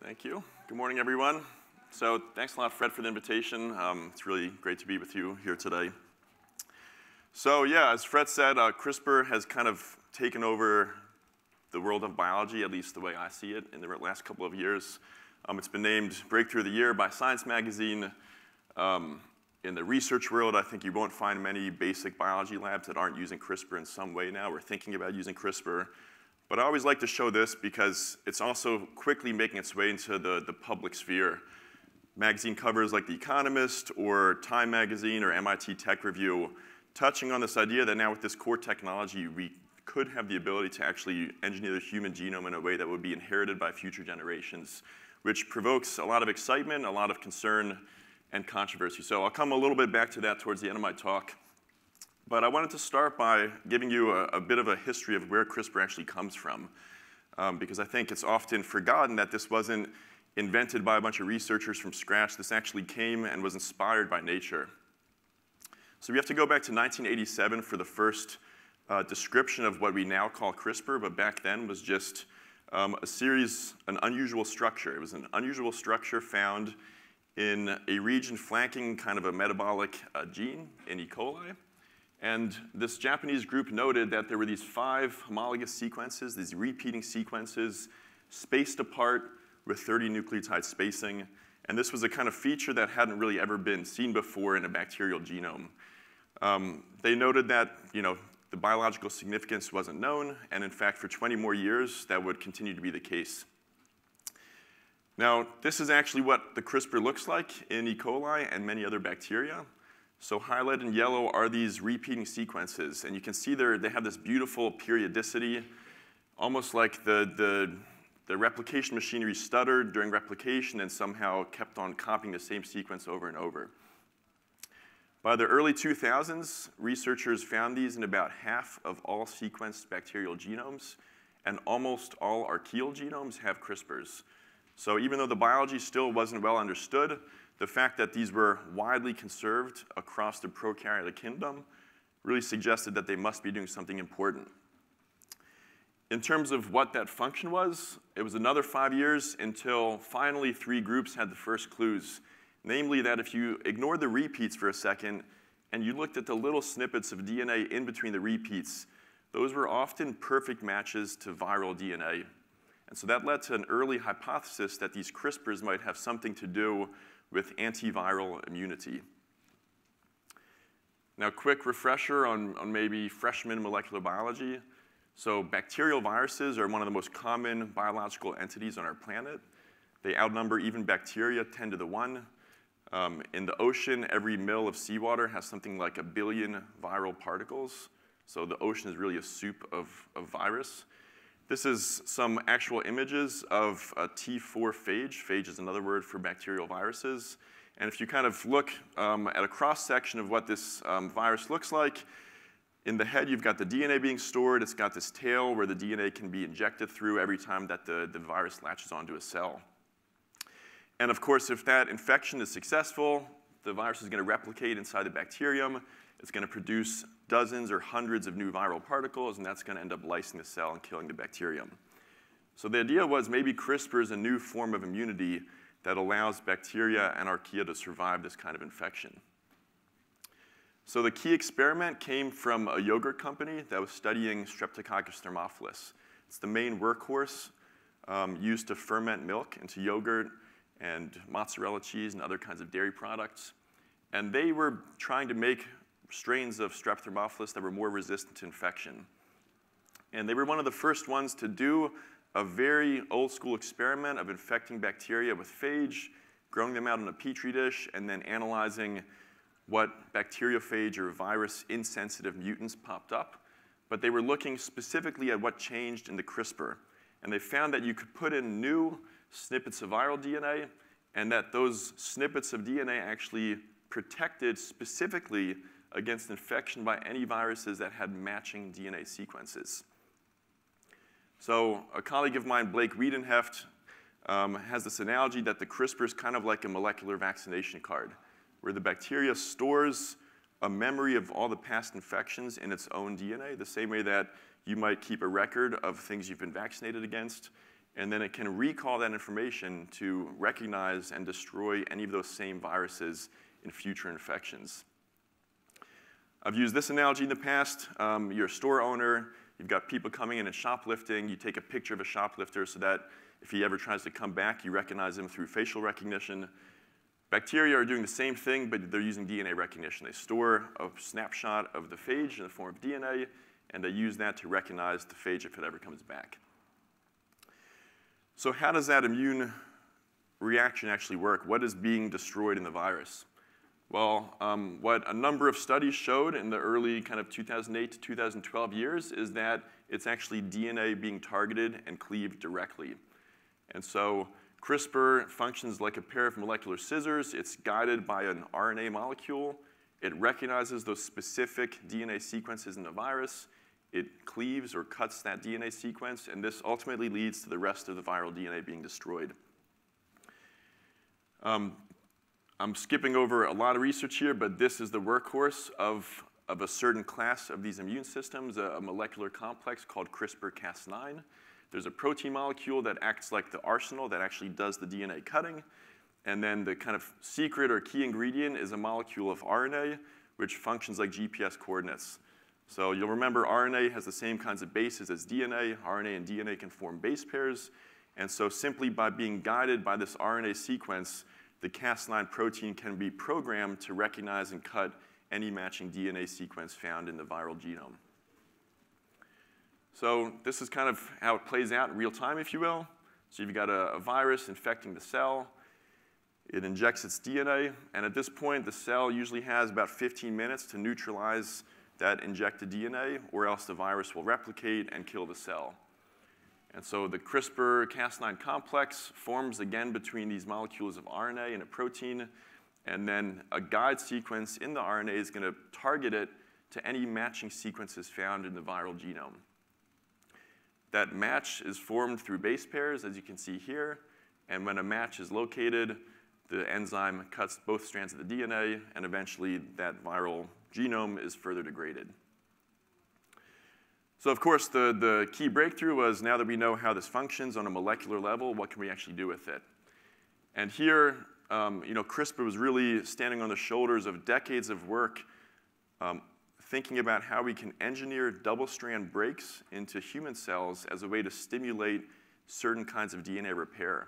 Thank you. Good morning, everyone. So thanks a lot, Fred, for the invitation. It's really great to be with you here today. So yeah, as Fred said, CRISPR has kind of taken over the world of biology, at least the way I see it, in the last couple of years. It's been named Breakthrough of the Year by Science Magazine. In the research world, I think you won't find many basic biology labs that aren't using CRISPR in some way now or thinking about using CRISPR. But I always like to show this because it's also quickly making its way into the public sphere. Magazine covers like The Economist or Time Magazine or MIT Tech Review, touching on this idea that now with this core technology, we could have the ability to actually engineer the human genome in a way that would be inherited by future generations, which provokes a lot of excitement, a lot of concern, and controversy. So I'll come a little bit back to that towards the end of my talk. But I wanted to start by giving you a bit of a history of where CRISPR actually comes from, because I think it's often forgotten that this wasn't invented by a bunch of researchers from scratch. This actually came and was inspired by nature. So we have to go back to 1987 for the first description of what we now call CRISPR, but back then was just an unusual structure. It was an unusual structure found in a region flanking kind of a metabolic gene in E. coli. And this Japanese group noted that there were these 5 homologous sequences, these repeating sequences, spaced apart with 30 nucleotide spacing. And this was a kind of feature that hadn't really ever been seen before in a bacterial genome. They noted that the biological significance wasn't known, and in fact, for 20 more years, that would continue to be the case. Now, this is actually what the CRISPR looks like in E. coli and many other bacteria. So highlighted in yellow are these repeating sequences. And you can see they have this beautiful periodicity, almost like the replication machinery stuttered during replication and somehow kept on copying the same sequence over and over. By the early 2000s, researchers found these in about half of all sequenced bacterial genomes, and almost all archaeal genomes have CRISPRs. So even though the biology still wasn't well understood, the fact that these were widely conserved across the prokaryotic kingdom really suggested that they must be doing something important. In terms of what that function was, it was another 5 years until finally 3 groups had the first clues, namely that if you ignored the repeats for a second and you looked at the little snippets of DNA in between the repeats, those were often perfect matches to viral DNA. And so that led to an early hypothesis that these CRISPRs might have something to do with antiviral immunity. Now, quick refresher on maybe freshman molecular biology. So bacterial viruses are one of the most common biological entities on our planet. They outnumber even bacteria 10 to the 1. In the ocean, every mil of seawater has something like 1 billion viral particles. So the ocean is really a soup of virus. This is some actual images of a T4 phage. Phage is another word for bacterial viruses. And if you kind of look at a cross-section of what this virus looks like, in the head you've got the DNA being stored. It's got this tail where the DNA can be injected through every time that the virus latches onto a cell. And of course, if that infection is successful, the virus is going to replicate inside the bacterium. It's going to produce dozens or hundreds of new viral particles, and that's going to end up lysing the cell and killing the bacterium. So the idea was maybe CRISPR is a new form of immunity that allows bacteria and archaea to survive this kind of infection. So the key experiment came from a yogurt company that was studying Streptococcus thermophilus. It's the main workhorse used to ferment milk into yogurt and mozzarella cheese and other kinds of dairy products. And they were trying to make strains of Strep thermophilus that were more resistant to infection. And they were one of the first ones to do a very old school experiment of infecting bacteria with phage, growing them out in a petri dish, and then analyzing what bacteriophage or virus insensitive mutants popped up. But they were looking specifically at what changed in the CRISPR. And they found that you could put in new snippets of viral DNA, and that those snippets of DNA actually protected specifically against infection by any viruses that had matching DNA sequences. So a colleague of mine, Blake Wiedenheft, has this analogy that the CRISPR is kind of like a molecular vaccination card, where the bacteria stores a memory of all the past infections in its own DNA, the same way that you might keep a record of things you've been vaccinated against. and then it can recall that information to recognize and destroy any of those same viruses in future infections. I've used this analogy in the past. You're a store owner, you've got people coming in and shoplifting, you take a picture of a shoplifter so that if he ever tries to come back, you recognize him through facial recognition. Bacteria are doing the same thing, but they're using DNA recognition. They store a snapshot of the phage in the form of DNA, and they use that to recognize the phage if it ever comes back. So how does that immune reaction actually work? What is being destroyed in the virus? Well, what a number of studies showed in the early kind of 2008 to 2012 years is that it's actually DNA being targeted and cleaved directly. And so CRISPR functions like a pair of molecular scissors. It's guided by an RNA molecule. It recognizes those specific DNA sequences in the virus. It cleaves or cuts that DNA sequence, and this ultimately leads to the rest of the viral DNA being destroyed. I'm skipping over a lot of research here, but this is the workhorse of a certain class of these immune systems, a molecular complex called CRISPR-Cas9. There's a protein molecule that acts like the arsenal that actually does the DNA cutting. And then the kind of secret or key ingredient is a molecule of RNA, which functions like GPS coordinates. So you'll remember RNA has the same kinds of bases as DNA. RNA and DNA can form base pairs. And so simply by being guided by this RNA sequence, the Cas9 protein can be programmed to recognize and cut any matching DNA sequence found in the viral genome. So this is kind of how it plays out in real time, if you will. So you've got a virus infecting the cell. It injects its DNA, and at this point, the cell usually has about 15 minutes to neutralize that injected DNA, or else the virus will replicate and kill the cell. And so the CRISPR-Cas9 complex forms again between these molecules of RNA and a protein, and then a guide sequence in the RNA is going to target it to any matching sequences found in the viral genome. That match is formed through base pairs, as you can see here, and when a match is located, the enzyme cuts both strands of the DNA, and eventually that viral genome is further degraded. So of course, the key breakthrough was now that we know how this functions on a molecular level, what can we actually do with it? And here, CRISPR was really standing on the shoulders of decades of work thinking about how we can engineer double-strand breaks into human cells as a way to stimulate certain kinds of DNA repair.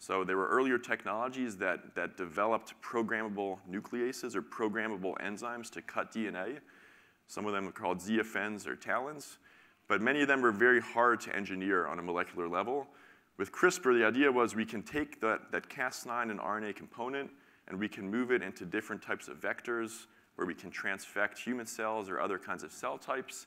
So there were earlier technologies that developed programmable nucleases or programmable enzymes to cut DNA. Some of them are called ZFNs or TALENs, but many of them were very hard to engineer on a molecular level. With CRISPR, the idea was we can take that Cas9 and RNA component and we can move it into different types of vectors where we can transfect human cells or other kinds of cell types.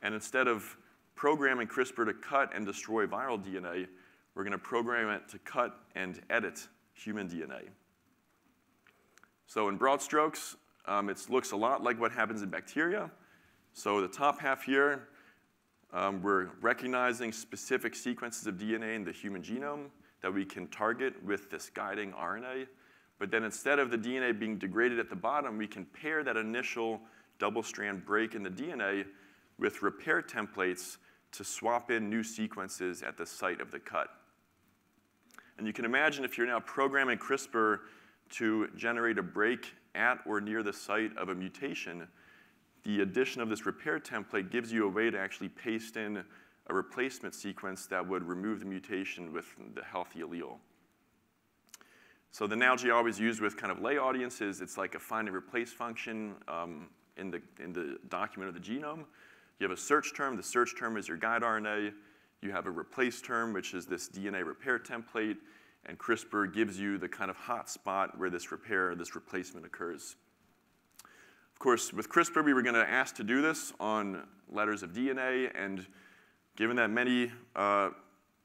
And instead of programming CRISPR to cut and destroy viral DNA, we're going to program it to cut and edit human DNA. So in broad strokes, it looks a lot like what happens in bacteria. So the top half here, we're recognizing specific sequences of DNA in the human genome that we can target with this guiding RNA. But then instead of the DNA being degraded at the bottom, we can pair that initial double-strand break in the DNA with repair templates to swap in new sequences at the site of the cut. And you can imagine if you're now programming CRISPR to generate a break at or near the site of a mutation, the addition of this repair template gives you a way to actually paste in a replacement sequence that would remove the mutation with the healthy allele. So the analogy I always use with kind of lay audiences, it's like a find and replace function in the document of the genome. You have a search term. The search term is your guide RNA. You have a replace term, which is this DNA repair template. And CRISPR gives you the kind of hot spot where this repair, this replacement occurs. Of course, with CRISPR, we were going to ask to do this on letters of DNA. And given that many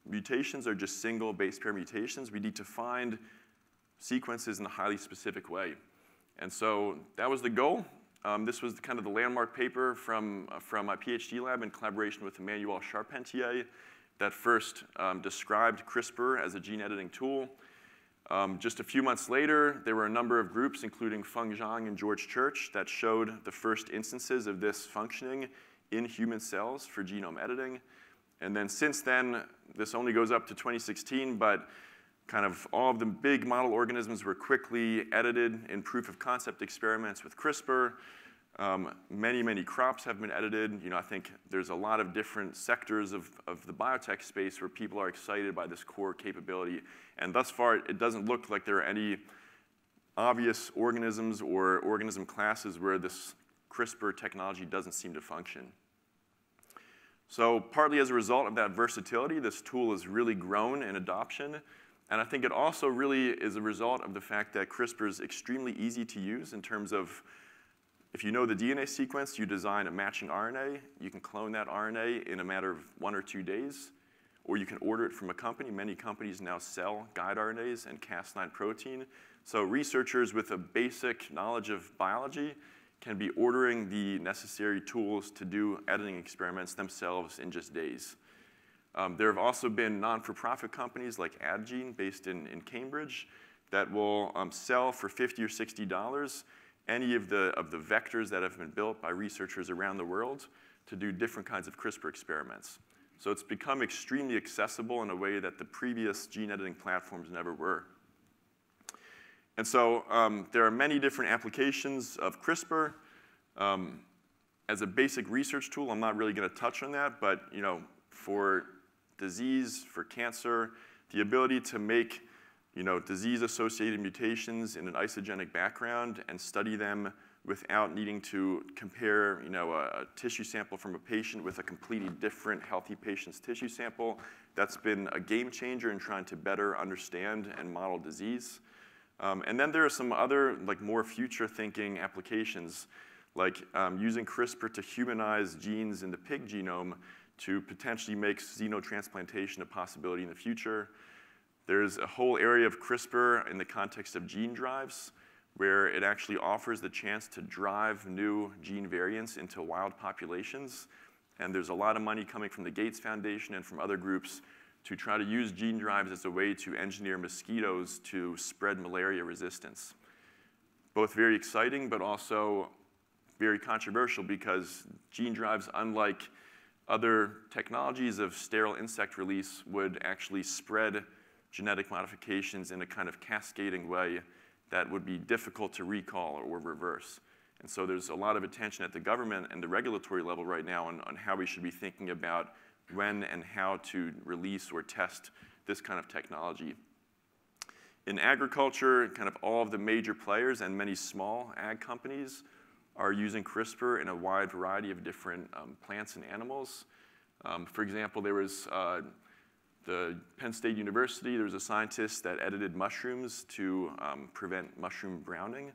mutations are just single base pair mutations, we need to find sequences in a highly specific way. And so that was the goal. This was kind of the landmark paper from my PhD lab in collaboration with Emmanuel Charpentier that first described CRISPR as a gene editing tool. Just a few months later, there were a number of groups, including Feng Zhang and George Church, that showed the first instances of this functioning in human cells for genome editing. And then since then, this only goes up to 2016, but kind of all of the big model organisms were quickly edited in proof of concept experiments with CRISPR. Many crops have been edited. I think there's a lot of different sectors of the biotech space where people are excited by this core capability. And thus far, it doesn't look like there are any obvious organisms or organism classes where this CRISPR technology doesn't seem to function. So partly as a result of that versatility, this tool has really grown in adoption. And I think it also really is a result of the fact that CRISPR is extremely easy to use in terms of, if you know the DNA sequence, you design a matching RNA. You can clone that RNA in a matter of 1 or 2 days, or you can order it from a company. Many companies now sell guide RNAs and Cas9 protein. So researchers with a basic knowledge of biology can be ordering the necessary tools to do editing experiments themselves in just days. There have also been non-for-profit companies like Adgene, based in Cambridge, that will sell for $50 or $60 any of the vectors that have been built by researchers around the world to do different kinds of CRISPR experiments. So it's become extremely accessible in a way that the previous gene editing platforms never were. And so there are many different applications of CRISPR. As a basic research tool, I'm not really going to touch on that, but for disease, for cancer, the ability to make disease-associated mutations in an isogenic background and study them without needing to compare a tissue sample from a patient with a completely different healthy patient's tissue sample, that's been a game changer in trying to better understand and model disease. And then there are some other more future-thinking applications, like using CRISPR to humanize genes in the pig genome to potentially make xenotransplantation a possibility in the future. There's a whole area of CRISPR in the context of gene drives, where it actually offers the chance to drive new gene variants into wild populations. And there's a lot of money coming from the Gates Foundation and from other groups to try to use gene drives as a way to engineer mosquitoes to spread malaria resistance. Both very exciting, but also very controversial, because gene drives, unlike other technologies of sterile insect release, would actually spread genetic modifications in a kind of cascading way that would be difficult to recall or reverse. And so there's a lot of attention at the government and the regulatory level right now on how we should be thinking about when and how to release or test this kind of technology. In agriculture, kind of all of the major players and many small ag companies are using CRISPR in a wide variety of different plants and animals. For example, there was the Penn State University, there was a scientist that edited mushrooms to prevent mushroom browning.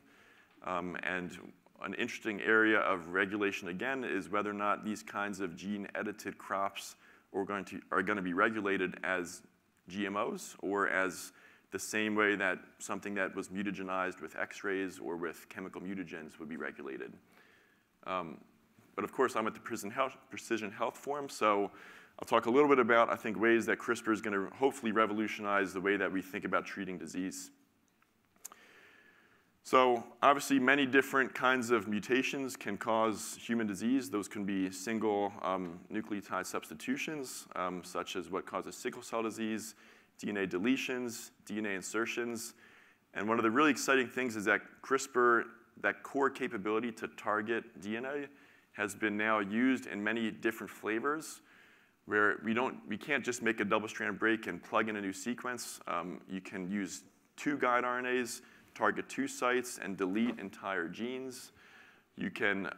And an interesting area of regulation, again, is whether or not these kinds of gene-edited crops are going to be regulated as GMOs, or as the same way that something that was mutagenized with X-rays or with chemical mutagens would be regulated. But of course, I'm at the Precision Health Forum, so I'll talk a little bit about, I think, ways that CRISPR is going to hopefully revolutionize the way that we think about treating disease. So obviously, many different kinds of mutations can cause human disease. Those can be single nucleotide substitutions, such as what causes sickle cell disease, DNA deletions, DNA insertions. And one of the really exciting things is that CRISPR, that core capability to target DNA, has been now used in many different flavors, where we can't just make a double-strand break and plug in a new sequence. You can use 2 guide RNAs, target 2 sites, and delete entire genes. You can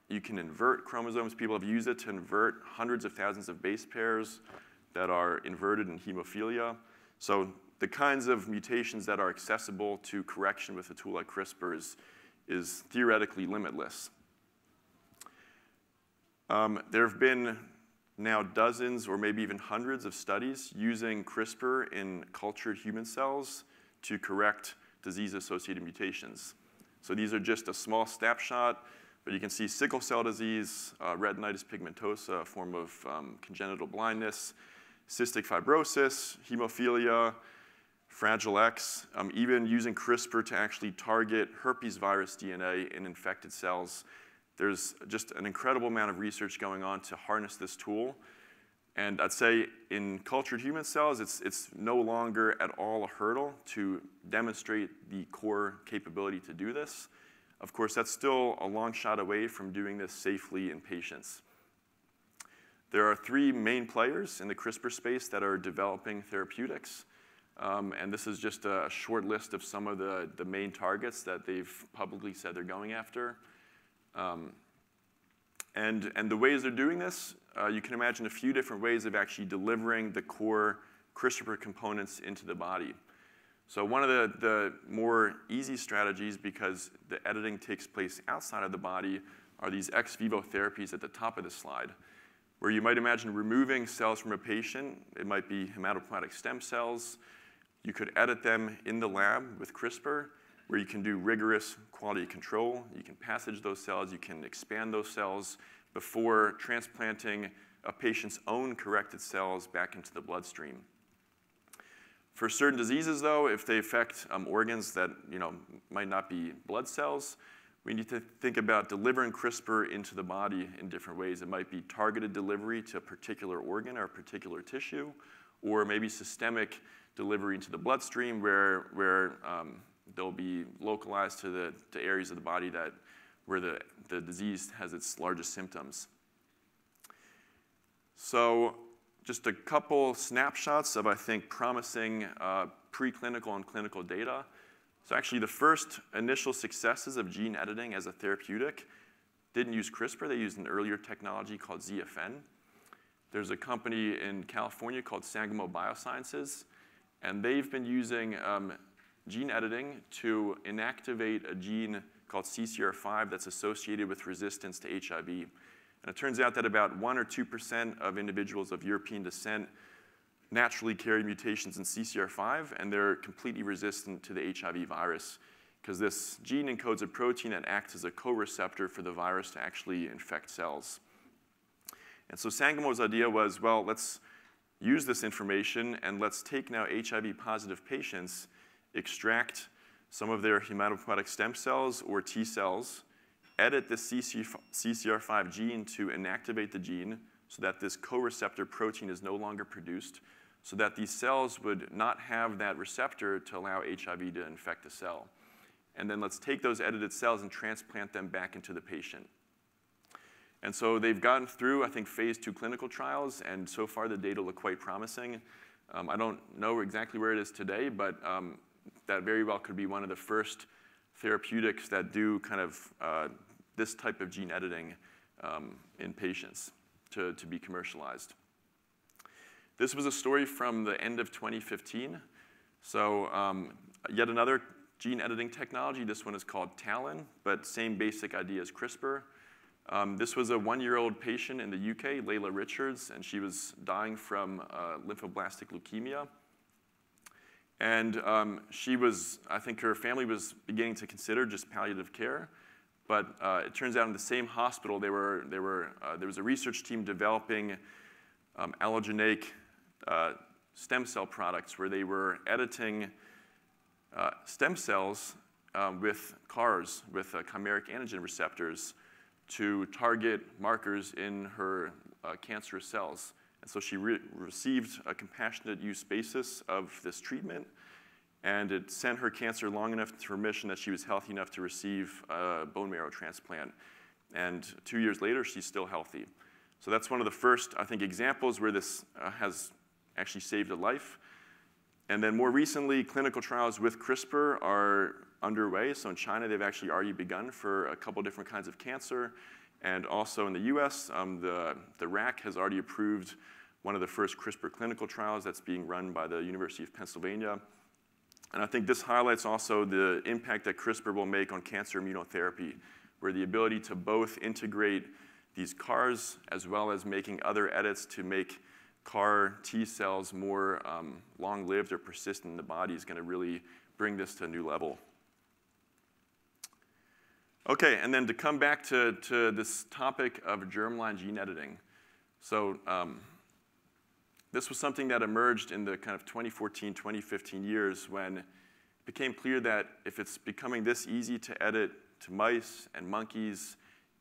invert chromosomes. People have used it to invert hundreds of thousands of base pairs that are inverted in hemophilia. So the kinds of mutations that are accessible to correction with a tool like CRISPR is theoretically limitless. There have been now dozens or maybe even hundreds of studies using CRISPR in cultured human cells to correct disease-associated mutations. So these are just a small snapshot, but you can see sickle cell disease, retinitis pigmentosa, a form of congenital blindness, cystic fibrosis, hemophilia, Fragile X, even using CRISPR to actually target herpes virus DNA in infected cells. there's just an incredible amount of research going on to harness this tool. And I'd say in cultured human cells, it's no longer at all a hurdle to demonstrate the core capability to do this. Of course, that's still a long shot away from doing this safely in patients. There are 3 main players in the CRISPR space that are developing therapeutics. And this is just a short list of some of the main targets that they've publicly said they're going after. And the ways they're doing this, you can imagine a few different ways of actually delivering the core CRISPR components into the body. So one of the more easy strategies, because the editing takes place outside of the body, are these ex vivo therapies at the top of the slide, where you might imagine removing cells from a patient. It might be hematopoietic stem cells. You could edit them in the lab with CRISPR, where you can do rigorous quality control. You can passage those cells. You can expand those cells before transplanting a patient's own corrected cells back into the bloodstream. For certain diseases, though, if they affect organs that might not be blood cells, we need to think about delivering CRISPR into the body in different ways. It might be targeted delivery to a particular organ or a particular tissue, or maybe systemic delivery into the bloodstream where they'll be localized to areas of the body where the disease has its largest symptoms. So just a couple snapshots of, I think, promising preclinical and clinical data. So actually, the first initial successes of gene editing as a therapeutic didn't use CRISPR. They used an earlier technology called ZFN. There's a company in California called Sangamo Biosciences, and they've been using gene editing to inactivate a gene called CCR5 that's associated with resistance to HIV. And it turns out that about 1 or 2% of individuals of European descent naturally carry mutations in CCR5, and they're completely resistant to the HIV virus, because this gene encodes a protein that acts as a co-receptor for the virus to actually infect cells. And so Sangamo's idea was, well, let's use this information, and let's take now HIV-positive patients, extract some of their hematopoietic stem cells or T cells, edit the CCR5 gene to inactivate the gene so that this co-receptor protein is no longer produced, so that these cells would not have that receptor to allow HIV to infect the cell. And then let's take those edited cells and transplant them back into the patient. And so they've gotten through, I think, phase 2 clinical trials, and so far the data look quite promising. I don't know exactly where it is today, but that very well could be one of the first therapeutics that do kind of this type of gene editing in patients to be commercialized. This was a story from the end of 2015. So yet another gene editing technology. This one is called TALEN, but same basic idea as CRISPR. This was a 1-year-old patient in the UK, Layla Richards, and she was dying from lymphoblastic leukemia. And she was, I think her family was beginning to consider just palliative care. But it turns out in the same hospital, there was a research team developing allogeneic stem cell products where they were editing stem cells with CARs, with chimeric antigen receptors, to target markers in her cancerous cells. And so she received a compassionate use basis of this treatment, and it sent her cancer long enough to remission that she was healthy enough to receive a bone marrow transplant. And 2 years later, she's still healthy. So that's one of the first, I think, examples where this has actually saved a life. And then more recently, clinical trials with CRISPR are underway. So in China, they've actually already begun for a couple different kinds of cancer. And also in the US, the RAC has already approved one of the first CRISPR clinical trials that's being run by the University of Pennsylvania. And I think this highlights also the impact that CRISPR will make on cancer immunotherapy, where the ability to both integrate these CARs as well as making other edits to make CAR T cells more long-lived or persistent in the body is going to really bring this to a new level. Okay, and then to come back to this topic of germline gene editing. So this was something that emerged in the kind of 2014, 2015 years when it became clear that if it's becoming this easy to edit to mice and monkeys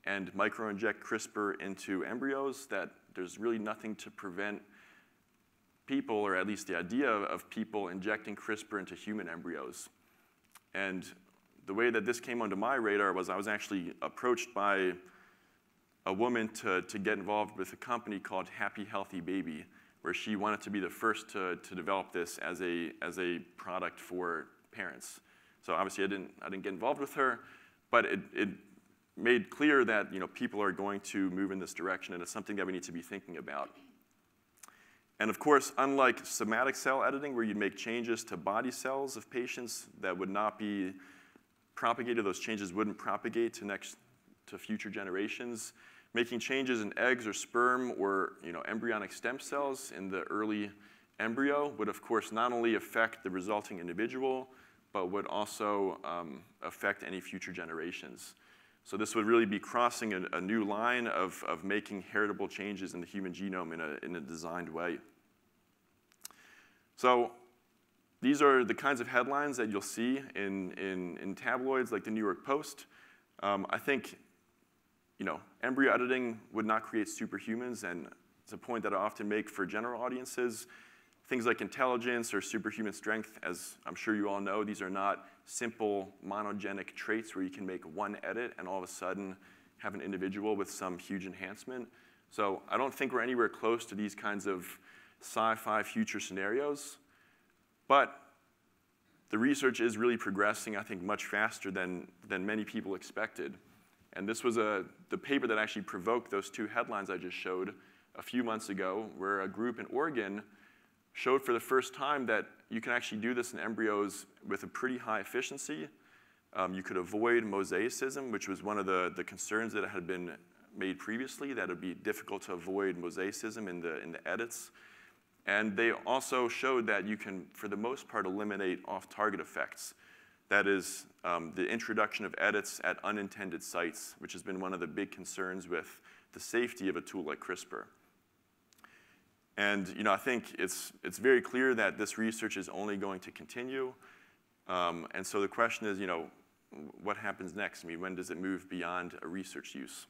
and microinject CRISPR into embryos, that there's really nothing to prevent people, or at least the idea of people, injecting CRISPR into human embryos. And the way that this came onto my radar was I was actually approached by a woman to get involved with a company called Happy Healthy Baby, where she wanted to be the first to develop this as a product for parents. So obviously I didn't get involved with her, but it made clear that people are going to move in this direction, and it's something that we need to be thinking about. And of course, unlike somatic cell editing, where you'd make changes to body cells of patients that would not be propagated, those changes wouldn't propagate to future generations, making changes in eggs or sperm or embryonic stem cells in the early embryo would, of course, not only affect the resulting individual, but would also affect any future generations. So this would really be crossing a new line of making heritable changes in the human genome in a designed way. So these are the kinds of headlines that you'll see in tabloids like the New York Post. I think embryo editing would not create superhumans, and it's a point that I often make for general audiences. Things like intelligence or superhuman strength, as I'm sure you all know, these are not simple monogenic traits where you can make one edit and all of a sudden have an individual with some huge enhancement. So I don't think we're anywhere close to these kinds of sci-fi future scenarios, but the research is really progressing, I think, much faster than many people expected. And this was the paper that actually provoked those two headlines I just showed a few months ago, where a group in Oregon showed for the first time that you can actually do this in embryos with a pretty high efficiency. You could avoid mosaicism, which was one of the concerns that had been made previously, that it would be difficult to avoid mosaicism in the edits. And they also showed that you can, for the most part, eliminate off-target effects. That is, the introduction of edits at unintended sites, which has been one of the big concerns with the safety of a tool like CRISPR. And I think it's very clear that this research is only going to continue. And so the question is, what happens next? I mean, when does it move beyond a research use?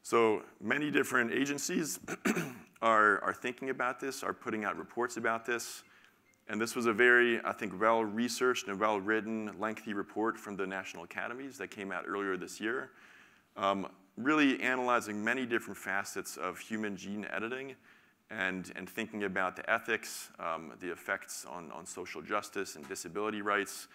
So many different agencies are thinking about this, are putting out reports about this. And this was a very, I think, well-researched and well-written, lengthy report from the National Academies that came out earlier this year, really analyzing many different facets of human gene editing and thinking about the ethics, the effects on social justice and disability rights.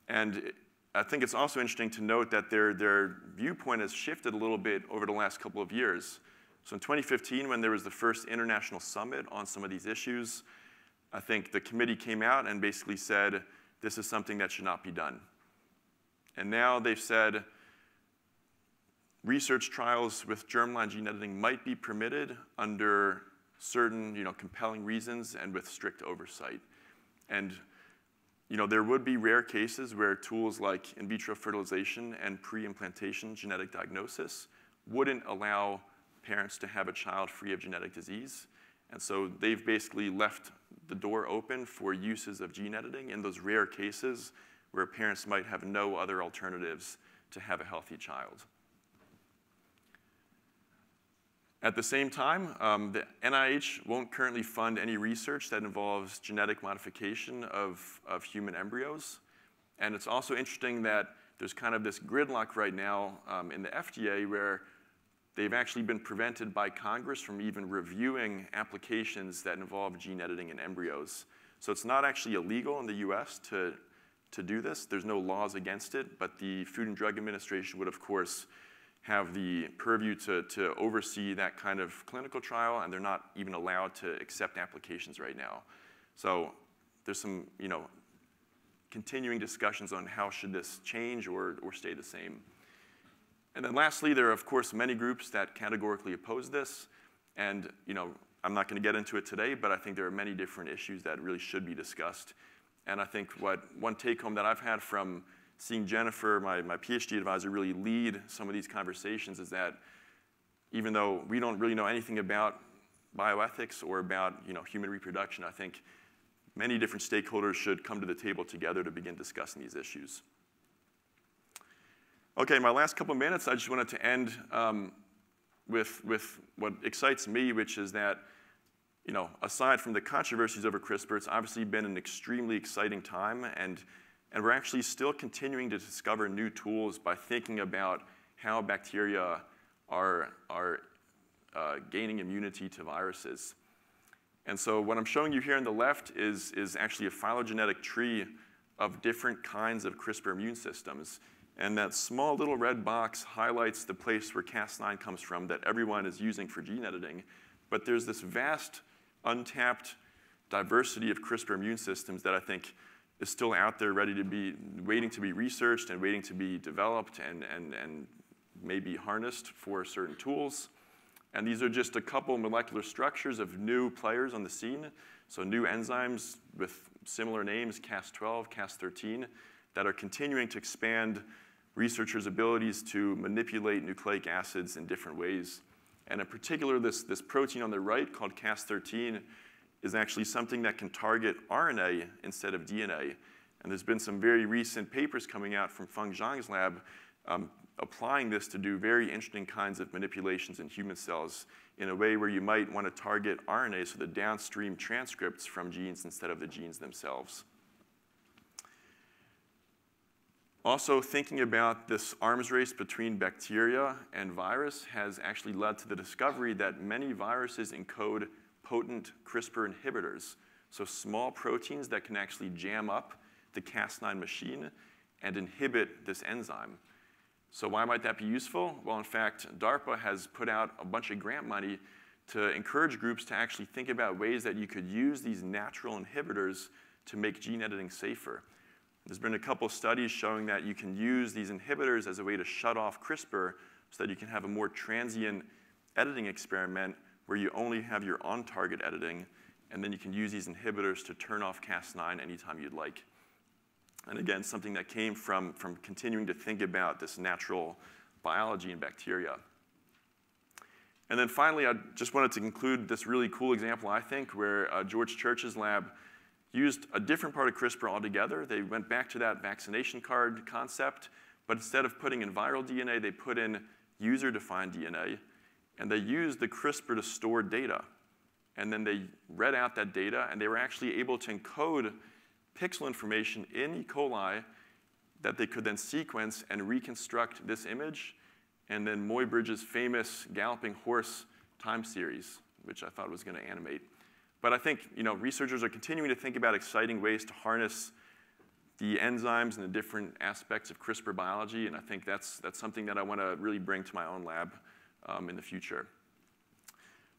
And I think it's also interesting to note that their viewpoint has shifted a little bit over the last couple of years. So in 2015, when there was the first international summit on some of these issues, I think the committee came out and basically said, this is something that should not be done. And now they've said research trials with germline gene editing might be permitted under certain compelling reasons and with strict oversight. And there would be rare cases where tools like in vitro fertilization and pre-implantation genetic diagnosis wouldn't allow parents to have a child free of genetic disease. And so they've basically left the door open for uses of gene editing in those rare cases where parents might have no other alternatives to have a healthy child. At the same time, the NIH won't currently fund any research that involves genetic modification of human embryos. And it's also interesting that there's kind of this gridlock right now in the FDA where they've actually been prevented by Congress from even reviewing applications that involve gene editing in embryos. So it's not actually illegal in the US to do this. There's no laws against it, but the Food and Drug Administration would, of course, have the purview to oversee that kind of clinical trial, and they're not even allowed to accept applications right now. So there's some continuing discussions on how should this change or stay the same. And then lastly, there are, of course, many groups that categorically oppose this. And I'm not going to get into it today, but I think there are many different issues that really should be discussed. And I think one take-home that I've had from seeing Jennifer, my PhD advisor, really lead some of these conversations is that even though we don't really know anything about bioethics or about human reproduction, I think many different stakeholders should come to the table together to begin discussing these issues. Okay, my last couple minutes, I just wanted to end with what excites me, which is that, aside from the controversies over CRISPR, it's obviously been an extremely exciting time, and we're actually still continuing to discover new tools by thinking about how bacteria are gaining immunity to viruses. And so what I'm showing you here on the left is actually a phylogenetic tree of different kinds of CRISPR immune systems. And that small little red box highlights the place where Cas9 comes from that everyone is using for gene editing. But there's this vast, untapped diversity of CRISPR immune systems that I think is still out there waiting to be researched and waiting to be developed and maybe harnessed for certain tools. And these are just a couple molecular structures of new players on the scene. So new enzymes with similar names, Cas12, Cas13, that are continuing to expand researchers' abilities to manipulate nucleic acids in different ways. And in particular, this protein on the right called Cas13 is actually something that can target RNA instead of DNA. And there's been some very recent papers coming out from Feng Zhang's lab applying this to do very interesting kinds of manipulations in human cells in a way where you might want to target RNA, so the downstream transcripts from genes instead of the genes themselves. Also, thinking about this arms race between bacteria and virus has actually led to the discovery that many viruses encode potent CRISPR inhibitors, so small proteins that can actually jam up the Cas9 machine and inhibit this enzyme. So why might that be useful? Well, in fact, DARPA has put out a bunch of grant money to encourage groups to actually think about ways that you could use these natural inhibitors to make gene editing safer. There's been a couple studies showing that you can use these inhibitors as a way to shut off CRISPR so that you can have a more transient editing experiment where you only have your on-target editing, and then you can use these inhibitors to turn off Cas9 anytime you'd like. And again, something that came from continuing to think about this natural biology in bacteria. And then finally, I just wanted to conclude this really cool example, I think, where George Church's lab used a different part of CRISPR altogether. They went back to that vaccination card concept, but instead of putting in viral DNA, they put in user-defined DNA, and they used the CRISPR to store data. And then they read out that data, and they were actually able to encode pixel information in E. coli that they could then sequence and reconstruct this image, and then Muybridge's famous galloping horse time series, which I thought was going to animate. But I think researchers are continuing to think about exciting ways to harness the enzymes and the different aspects of CRISPR biology, and I think that's something that I want to really bring to my own lab in the future.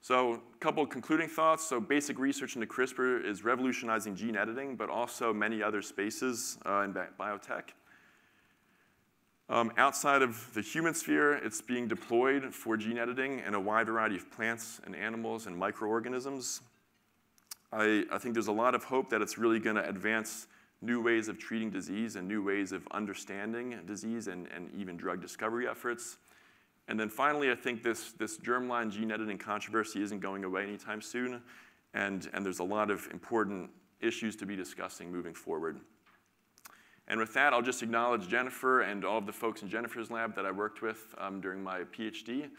So a couple of concluding thoughts. So basic research into CRISPR is revolutionizing gene editing, but also many other spaces in biotech. Outside of the human sphere, it's being deployed for gene editing in a wide variety of plants and animals and microorganisms. I think there's a lot of hope that it's really going to advance new ways of treating disease and new ways of understanding disease and even drug discovery efforts. And then finally, I think this germline gene editing controversy isn't going away anytime soon, and there's a lot of important issues to be discussing moving forward. And with that, I'll just acknowledge Jennifer and all of the folks in Jennifer's lab that I worked with during my PhD.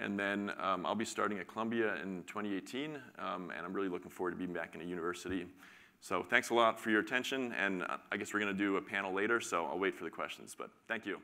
And then I'll be starting at Columbia in 2018, and I'm really looking forward to being back in a university. So thanks a lot for your attention, and I guess we're going to do a panel later, so I'll wait for the questions, but thank you.